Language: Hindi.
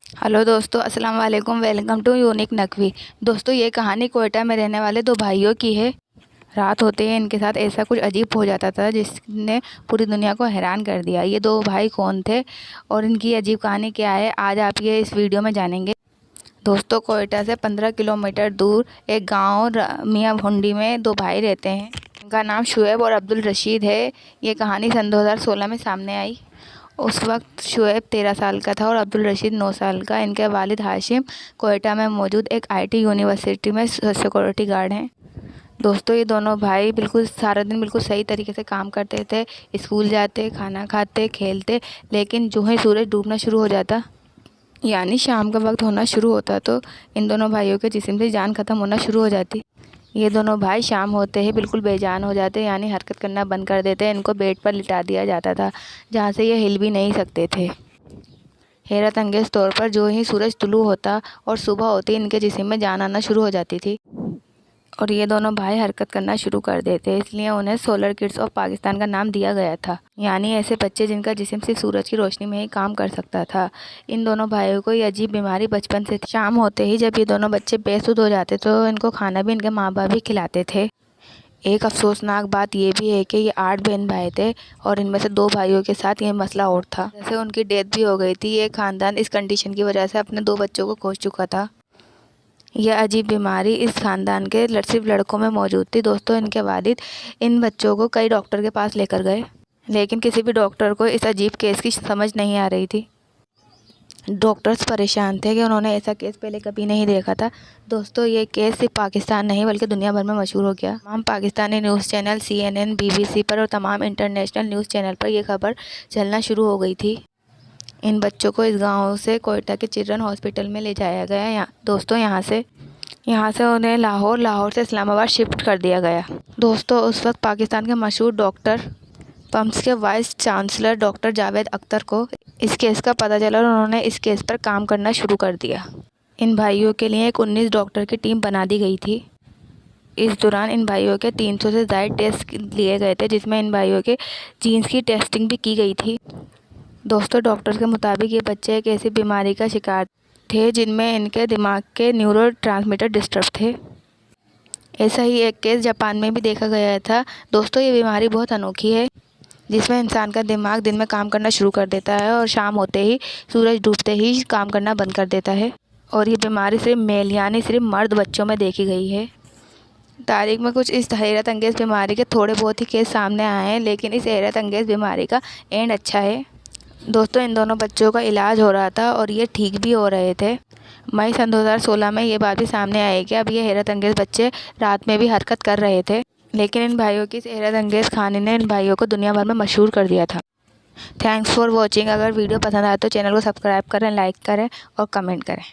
हेलो दोस्तों, अस्सलाम वालेकुम। Welcome to Unique Naqvi. दोस्तों, ये कहानी कोयटा में रहने वाले दो भाइयों की है। रात होते ही इनके साथ ऐसा कुछ अजीब हो जाता था जिसने पूरी दुनिया को हैरान कर दिया। ये दो भाई कौन थे और इनकी अजीब कहानी क्या है, आज आप ये इस वीडियो में जानेंगे। दोस्तों, कोयटा से 15 किलोमीटर दूर एक गांव मियाँ भुंडी में दो भाई रहते हैं। इनका नाम शुएब और अब्दुल रशीद है। ये कहानी सन 2016 में सामने आई। उस वक्त शुएब 13 साल का था और अब्दुल रशीद 9 साल का। इनके वालिद हाशिम कोयटा में मौजूद एक आईटी यूनिवर्सिटी में सिक्योरिटी गार्ड हैं। दोस्तों, ये दोनों भाई बिल्कुल सारा दिन बिल्कुल सही तरीके से काम करते थे। स्कूल जाते, खाना खाते, खेलते, लेकिन जो ही सूरज डूबना शुरू हो जाता, यानी शाम का वक्त होना शुरू होता, तो इन दोनों भाइयों के जिस्म से जान ख़त्म होना शुरू हो जाती। ये दोनों भाई शाम होते ही बिल्कुल बेजान हो जाते, यानी हरकत करना बंद कर देते। इनको बेड पर लिटा दिया जाता था जहाँ से ये हिल भी नहीं सकते थे। हैरत अंगेज़ तौर पर जो ही सूरज तुलू होता और सुबह होती, इनके जिस्म में जान आना शुरू हो जाती थी और ये दोनों भाई हरकत करना शुरू कर देते। इसलिए उन्हें सोलर किड्स ऑफ पाकिस्तान का नाम दिया गया था, यानी ऐसे बच्चे जिनका जिस्म सिर्फ सूरज की रोशनी में ही काम कर सकता था। इन दोनों भाइयों को ये अजीब बीमारी बचपन से थी। शाम होते ही जब ये दोनों बच्चे बेसुध हो जाते तो इनको खाना भी इनके माँ बाप ही खिलाते थे। एक अफसोसनाक बात ये भी है कि ये 8 बहन भाई थे और इनमें से 2 भाइयों के साथ ये मसला और था, जैसे उनकी डेथ भी हो गई थी। ये खानदान इस कंडीशन की वजह से अपने 2 बच्चों को खो चुका था। यह अजीब बीमारी इस खानदान के सिर्फ लड़कों में मौजूद थी। दोस्तों, इनके वालिद इन बच्चों को कई डॉक्टर के पास लेकर गए, लेकिन किसी भी डॉक्टर को इस अजीब केस की समझ नहीं आ रही थी। डॉक्टर्स परेशान थे कि उन्होंने ऐसा केस पहले कभी नहीं देखा था। दोस्तों, ये केस सिर्फ पाकिस्तान नहीं बल्कि दुनिया भर में मशहूर हो गया। तमाम Pakistani news channel, CNN, BBC पर और तमाम इंटरनेशनल न्यूज़ चैनल पर यह खबर चलना शुरू हो गई थी। इन बच्चों को इस गांव से कोयटा के चिल्ड्रन हॉस्पिटल में ले जाया गया। दोस्तों, यहाँ से उन्हें लाहौर से इस्लामाबाद शिफ्ट कर दिया गया। दोस्तों, उस वक्त पाकिस्तान के मशहूर डॉक्टर पम्स के vice chancellor doctor Javed Akhtar को इस केस का पता चला और उन्होंने इस केस पर काम करना शुरू कर दिया। इन भाइयों के लिए एक 19 डॉक्टर की टीम बना दी गई थी। इस दौरान इन भाइयों के 300 से ज़्यादा टेस्ट लिए गए थे, जिसमें इन भाइयों के जीन्स की टेस्टिंग भी की गई थी। दोस्तों, डॉक्टर्स के मुताबिक ये बच्चे एक ऐसी बीमारी का शिकार थे जिनमें इनके दिमाग के न्यूरोट्रांसमीटर डिस्टर्ब थे। ऐसा ही एक केस जापान में भी देखा गया था। दोस्तों, ये बीमारी बहुत अनोखी है, जिसमें इंसान का दिमाग दिन में काम करना शुरू कर देता है और शाम होते ही, सूरज डूबते ही काम करना बंद कर देता है। और ये बीमारी सिर्फ मेल यानी सिर्फ मर्द बच्चों में देखी गई है। तारीख में कुछ इस हैरत अंगेज़ बीमारी के थोड़े बहुत ही केस सामने आए हैं, लेकिन इस हैरत अंगेज़ बीमारी का एंड अच्छा है। दोस्तों, इन दोनों बच्चों का इलाज हो रहा था और ये ठीक भी हो रहे थे। मई सन 2016 में ये बात भी सामने आई कि अब ये हैरत अंगेज़ बच्चे रात में भी हरकत कर रहे थे, लेकिन इन भाइयों की इस हैरत अंगेज़ कहानी ने इन भाइयों को दुनिया भर में मशहूर कर दिया था। Thanks for watching. अगर वीडियो पसंद आए तो चैनल को सब्सक्राइब करें, लाइक करें और कमेंट करें।